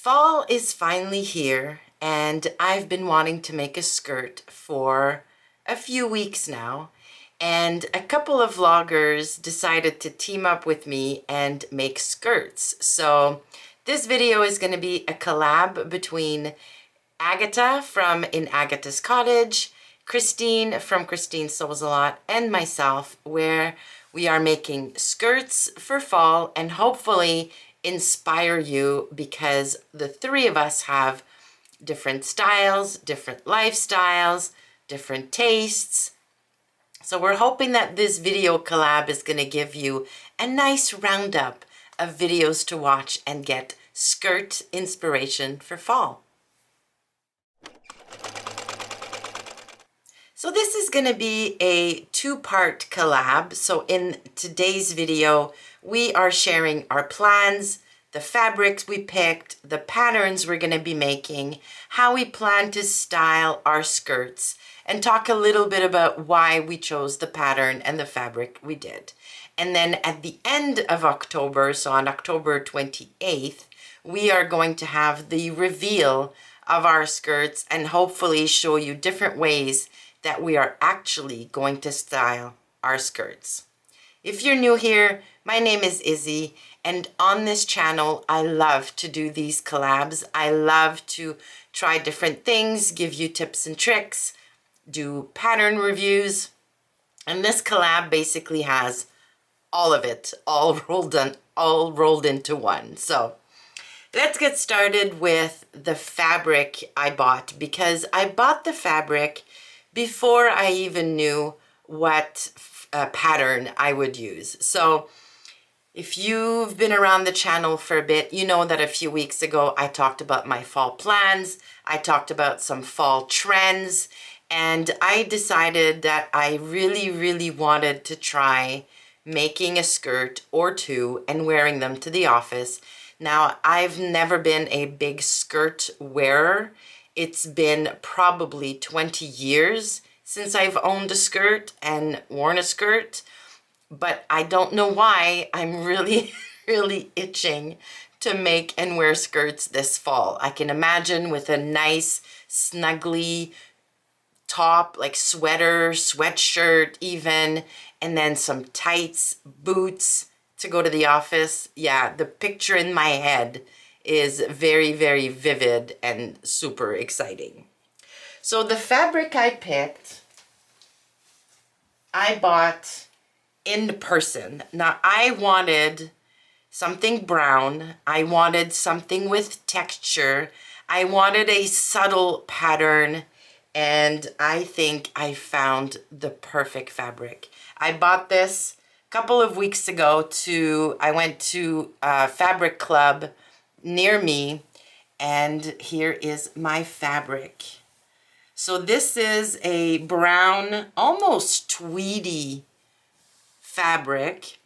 Fall is finally here, and I've been wanting to make a skirt for a few weeks now, and a couple of vloggers decided to team up with me and make skirts. So this video is going to be a collab between Agata from In Agata's Cottage, Christine from Christine Sews a Lot, and myself, where we are making skirts for fall and hopefully inspire you, because the three of us have different styles, different lifestyles, different tastes. So we're hoping that this video collab is going to give you a nice roundup of videos to watch and get skirt inspiration for fall. So this is going to be a two-part collab. So in today's video, we are sharing our plans, the fabrics we picked, the patterns we're going to be making, how we plan to style our skirts, and talk a little bit about why we chose the pattern and the fabric we did. And then at the end of October, so on October 28th, we are going to have the reveal of our skirts and hopefully show you different ways that we are actually going to style our skirts. If you're new here, my name is Izzy, and on this channel, I love to do these collabs. I love to try different things, give you tips and tricks, do pattern reviews, and this collab basically has all of it, all rolled into one. So let's get started with the fabric I bought, because I bought the fabric before I even knew what pattern I would use. So if you've been around the channel for a bit, you know that a few weeks ago I talked about my fall plans, I talked about some fall trends, and I decided that I really wanted to try making a skirt or two and wearing them to the office. Now, I've never been a big skirt wearer. It's been probably 20 years since I've owned a skirt and worn a skirt, but I don't know why I'm really itching to make and wear skirts this fall. I can imagine with a nice snuggly top, like sweater, sweatshirt even, and then some tights, boots to go to the office. Yeah, the picture in my head is very vivid and super exciting. So the fabric I picked, I bought in person. Now I wanted something brown, I wanted something with texture, I wanted a subtle pattern, and I think I found the perfect fabric. I bought this a couple of weeks ago. I went to a fabric club near me, and here is my fabric. So this is a brown, almost tweedy fabric.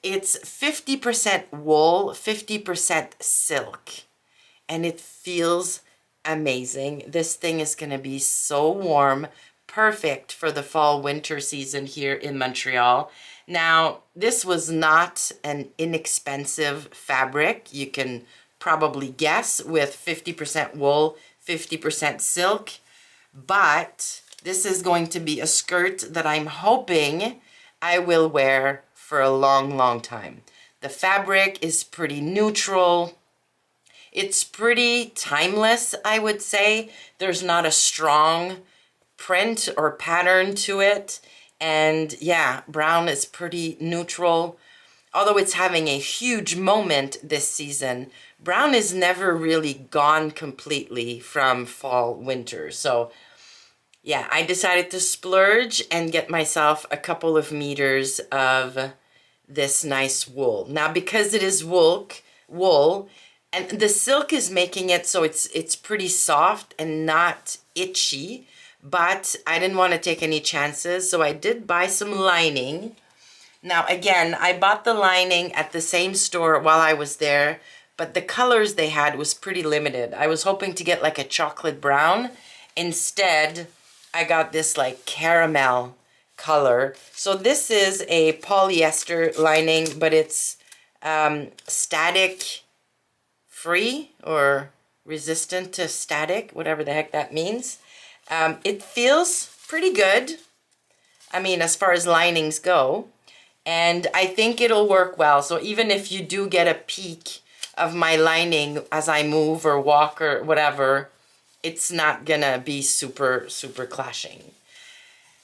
It's 50% wool, 50% silk, and it feels amazing. This thing is going to be so warm, perfect for the fall winter season here in Montreal. Now, this was not an inexpensive fabric. You can probably guess, with 50% wool, 50% silk, but this is going to be a skirt that I'm hoping I will wear for a long time. The fabric is pretty neutral. It's pretty timeless, I would say. There's not a strong print or pattern to it. And yeah, brown is pretty neutral. Although it's having a huge moment this season, brown is never really gone completely from fall, winter. So yeah, I decided to splurge and get myself a couple of meters of this nice wool. Now, because it is wool, and the silk is making it so it's pretty soft and not itchy, but I didn't want to take any chances, so I did buy some lining. Now, again, I bought the lining at the same store while I was there, but the colors they had was pretty limited. I was hoping to get like a chocolate brown. Instead, I got this like caramel color. So this is a polyester lining, but it's static free, or resistant to static, whatever the heck that means. It feels pretty good. I mean, as far as linings go. And I think it'll work well. So even if you do get a peek of my lining as I move or walk or whatever, it's not gonna be super clashing.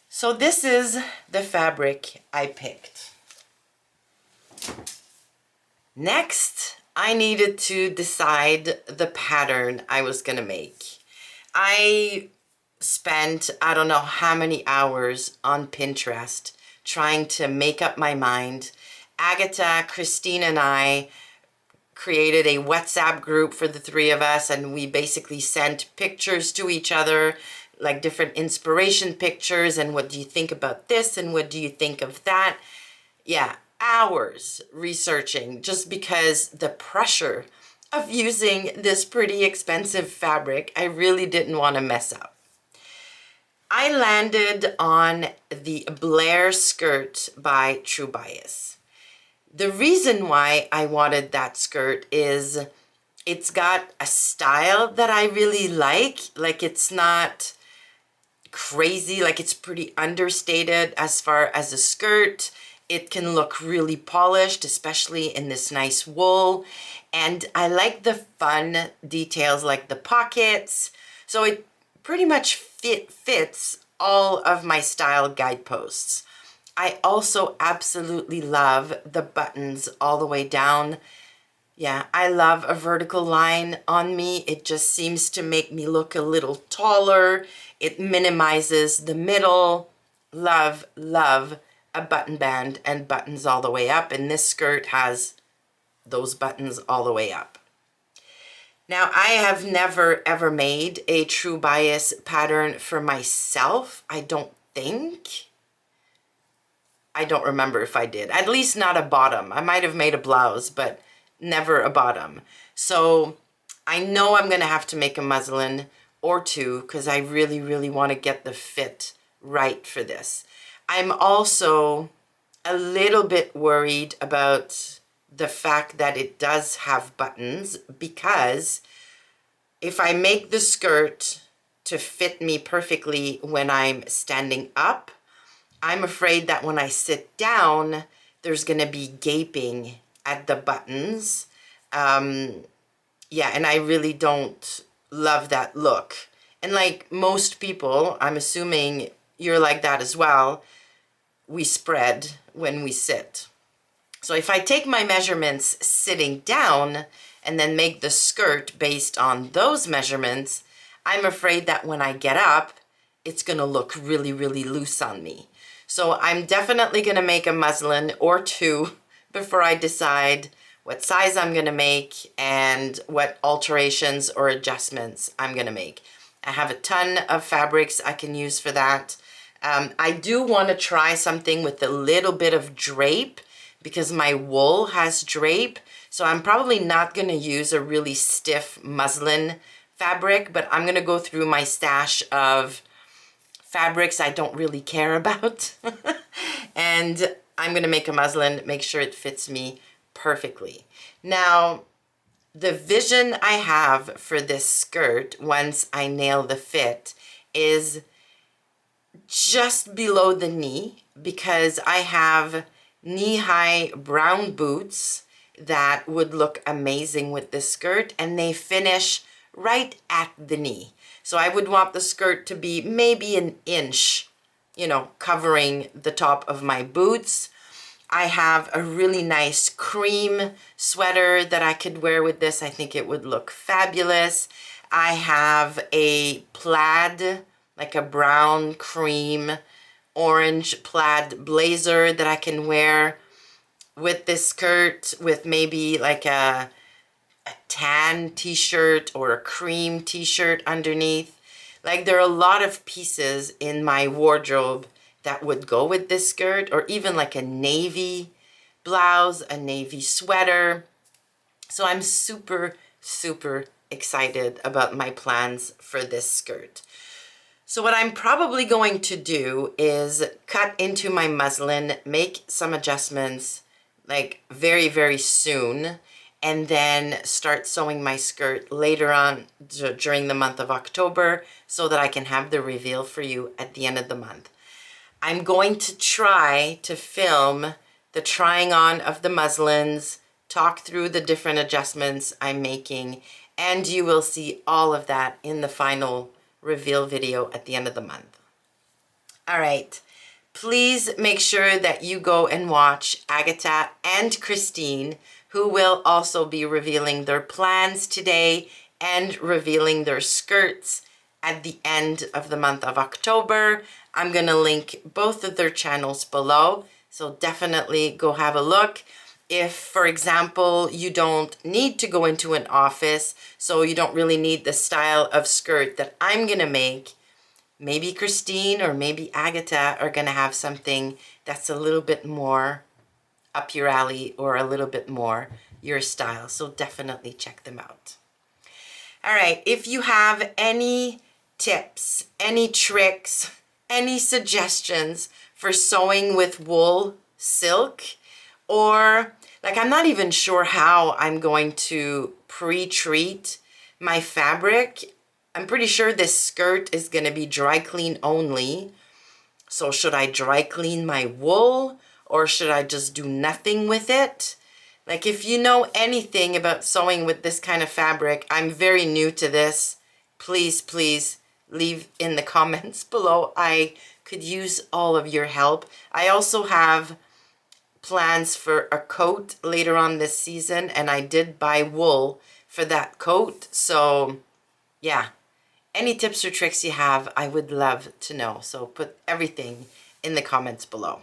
So this is the fabric I picked. Next, I needed to decide the pattern I was gonna make. I spent, I don't know how many hours on Pinterest trying to make up my mind. Agata, Christine, and I created a WhatsApp group for the three of us, and we basically sent pictures to each other, like different inspiration pictures, and what do you think about this, and what do you think of that? Yeah, hours researching, just because the pressure of using this pretty expensive fabric, I really didn't want to mess up. I landed on the Blair skirt by True Bias. The reason why I wanted that skirt is it's got a style that I really like. Like, it's not crazy, like it's pretty understated as far as a skirt. It can look really polished, especially in this nice wool. And I like the fun details like the pockets. So it pretty much fits all of my style guideposts. I also absolutely love the buttons all the way down. Yeah, I love a vertical line on me. It just seems to make me look a little taller. It minimizes the middle. Love a button band and buttons all the way up. And this skirt has those buttons all the way up. Now, I have never ever made a True Bias pattern for myself. I don't think. I don't remember if I did. At least not a bottom. I might have made a blouse, but never a bottom. So I know I'm going to have to make a muslin or two because I really want to get the fit right for this. I'm also a little bit worried about the fact that it does have buttons, because if I make the skirt to fit me perfectly when I'm standing up, I'm afraid that when I sit down, there's gonna be gaping at the buttons. Yeah, and I really don't love that look. And like most people, I'm assuming you're like that as well, we spread when we sit. So if I take my measurements sitting down and then make the skirt based on those measurements, I'm afraid that when I get up, it's gonna look really loose on me. So I'm definitely gonna make a muslin or two before I decide what size I'm gonna make and what alterations or adjustments I'm gonna make. I have a ton of fabrics I can use for that. I do wanna try something with a little bit of drape, because my wool has drape. So I'm probably not gonna use a really stiff muslin fabric, but I'm gonna go through my stash of fabrics I don't really care about. And I'm gonna make a muslin, make sure it fits me perfectly. Now, the vision I have for this skirt, once I nail the fit, is just below the knee, because I have knee-high brown boots that would look amazing with this skirt, and they finish right at the knee. So I would want the skirt to be maybe an inch, you know, covering the top of my boots. I have a really nice cream sweater that I could wear with this. I think it would look fabulous. I have a plaid, like a brown cream orange plaid blazer that I can wear with this skirt, with maybe like a tan t-shirt or a cream t-shirt underneath. Like, there are a lot of pieces in my wardrobe that would go with this skirt, or even like a navy blouse, a navy sweater. So I'm super excited about my plans for this skirt. So what I'm probably going to do is cut into my muslin, make some adjustments like very soon, and then start sewing my skirt later on during the month of October so that I can have the reveal for you at the end of the month. I'm going to try to film the trying on of the muslins, talk through the different adjustments I'm making, and you will see all of that in the final reveal video at the end of the month. All right, please make sure that you go and watch Agata and Christine, who will also be revealing their plans today and revealing their skirts at the end of the month of October. I'm going to link both of their channels below, so definitely go have a look. If, for example, you don't need to go into an office, so you don't really need the style of skirt that I'm going to make, maybe Christine or maybe Agata are going to have something that's a little bit more up your alley or a little bit more your style, so definitely check them out. All right, if you have any tips, any tricks, any suggestions for sewing with wool silk, or like I'm not even sure how I'm going to pre-treat my fabric. I'm pretty sure this skirt is going to be dry clean only. So should I dry clean my wool or should I just do nothing with it? Like if you know anything about sewing with this kind of fabric, I'm very new to this. Please, please leave in the comments below. I could use all of your help. I also have plans for a coat later on this season, and I did buy wool for that coat. So yeah, any tips or tricks you have, I would love to know. So put everything in the comments below.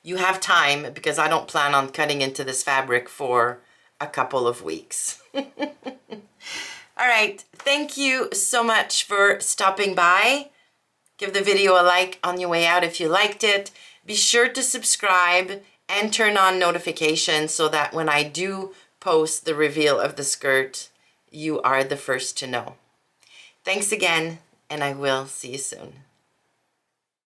You have time because I don't plan on cutting into this fabric for a couple of weeks. All right, thank you so much for stopping by. Give the video a like on your way out if you liked it. Be sure to subscribe and turn on notifications so that when I do post the reveal of the skirt, you are the first to know. Thanks again, and I will see you soon.